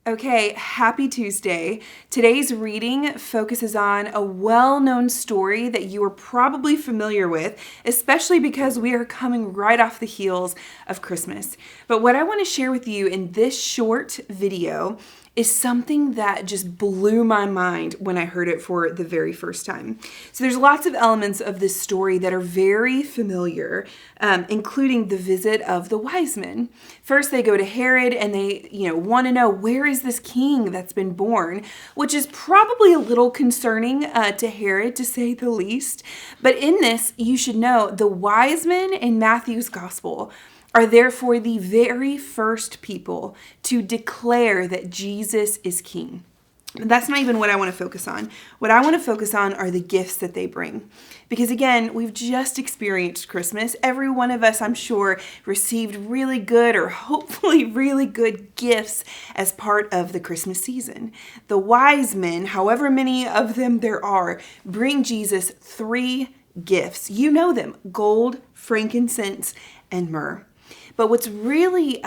Okay, happy Tuesday. Today's reading focuses on a well-known story that you are probably familiar with, especially because we are coming right off the heels of Christmas. But what I want to share with you in this short video is something that just blew my mind when I heard it for the very first time. So there's lots of elements of this story that are very familiar, including the visit of the wise men. First, they go to Herod and they, want to know, where is this king that's been born? Which is probably a little concerning to Herod, to say the least. But in this, you should know the wise men in Matthew's gospel are therefore the very first people to declare that Jesus is king. But that's not even what I want to focus on. What I want to focus on are the gifts that they bring. Because again, we've just experienced Christmas. Every one of us, I'm sure, received really good or hopefully really good gifts as part of the Christmas season. The wise men, however many of them there are, bring Jesus 3 gifts. You know them: gold, frankincense, and myrrh. But what's really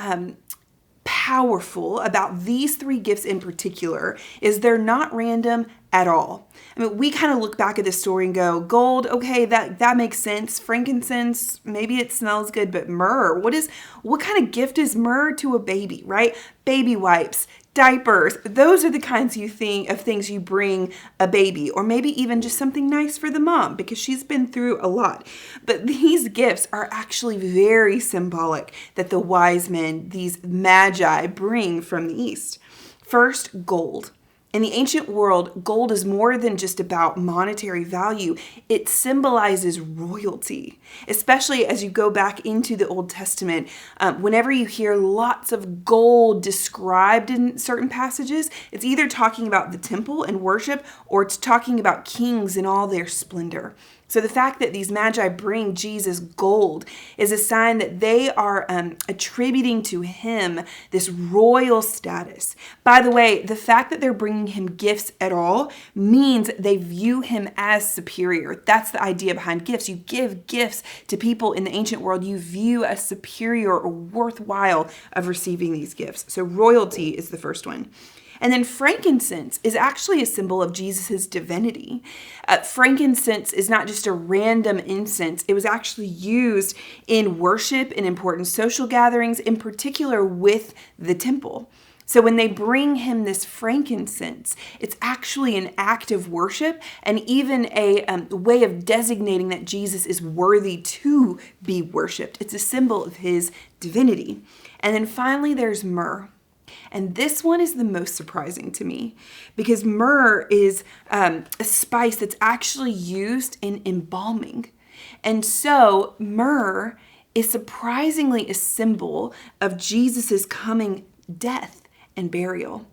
powerful about these 3 gifts in particular is they're not random at all. I mean, we kind of look back at this story and go, gold, okay, that makes sense. Frankincense, maybe it smells good, but myrrh, what kind of gift is myrrh to a baby, right? Baby wipes, diapers, those are the kinds of things you bring a baby, or maybe even just something nice for the mom because she's been through a lot. But these gifts are actually very symbolic that the wise men, these magi, bring from the east. First, gold. In the ancient world, gold is more than just about monetary value. It symbolizes royalty, especially as you go back into the Old Testament. Whenever you hear lots of gold described in certain passages, it's either talking about the temple and worship, or it's talking about kings in all their splendor. So the fact that these magi bring Jesus gold is a sign that they are attributing to him this royal status. By the way, the fact that they're bringing him gifts at all means they view him as superior. That's the idea behind gifts. You give gifts to people in the ancient world you view as superior or worthwhile of receiving these gifts. So royalty is the first one. And then frankincense is actually a symbol of Jesus' divinity. Frankincense is not just a random incense. It was actually used in worship and important social gatherings, in particular with the temple. So when they bring him this frankincense, it's actually an act of worship and even a way of designating that Jesus is worthy to be worshiped. It's a symbol of his divinity. And then finally, there's myrrh. And this one is the most surprising to me because myrrh is a spice that's actually used in embalming. And so myrrh is surprisingly a symbol of Jesus's coming death and burial,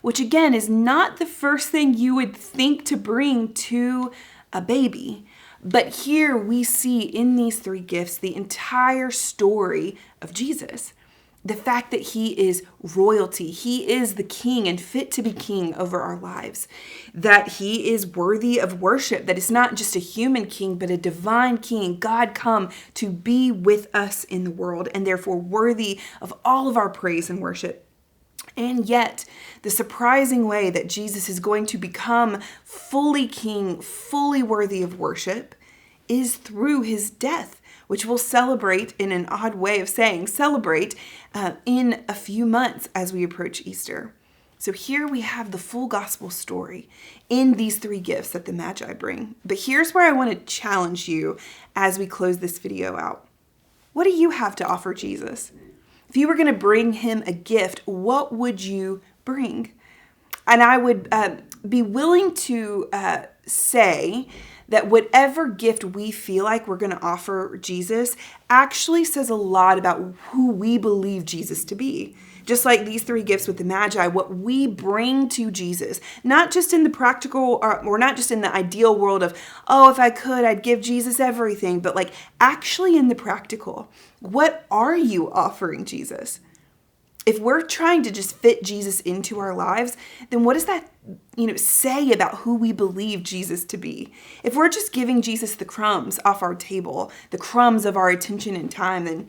which again is not the first thing you would think to bring to a baby. But here we see in these 3 gifts the entire story of Jesus. The fact that he is royalty, he is the king and fit to be king over our lives, that he is worthy of worship, that it's not just a human king, but a divine king, God come to be with us in the world and therefore worthy of all of our praise and worship. And yet, the surprising way that Jesus is going to become fully king, fully worthy of worship, is through his death, which we'll celebrate in an odd way of saying celebrate in a few months as we approach Easter. So here we have the full gospel story in these 3 gifts that the Magi bring. But here's where I want to challenge you as we close this video out. What do you have to offer Jesus? If you were going to bring him a gift, what would you bring? And I would be willing to say that whatever gift we feel like we're going to offer Jesus actually says a lot about who we believe Jesus to be. Just like these 3 gifts with the Magi, what we bring to Jesus, not just in the practical or not just in the ideal world of, oh, if I could, I'd give Jesus everything, but like actually in the practical, what are you offering Jesus? If we're trying to just fit Jesus into our lives, then what does that, say about who we believe Jesus to be? If we're just giving Jesus the crumbs off our table, the crumbs of our attention and time, then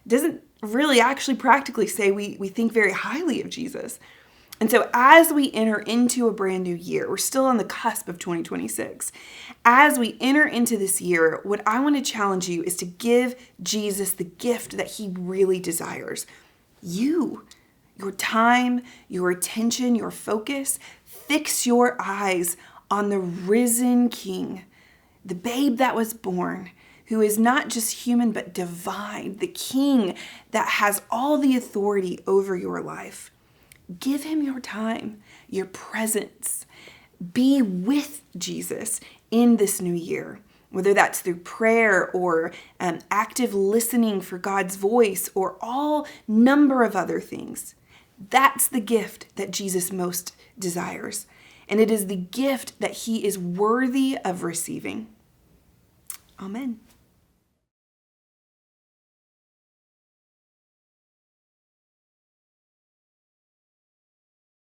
it doesn't really actually practically say we think very highly of Jesus. And so as we enter into a brand new year, we're still on the cusp of 2026. As we enter into this year, what I want to challenge you is to give Jesus the gift that he really desires. You, your time, your attention, your focus. Fix your eyes on the risen King, the babe that was born, who is not just human but divine, the King that has all the authority over your life. Give him your time, your presence. Be with Jesus in this new year, whether that's through prayer or active listening for God's voice or all number of other things. That's the gift that Jesus most desires. And it is the gift that he is worthy of receiving. Amen.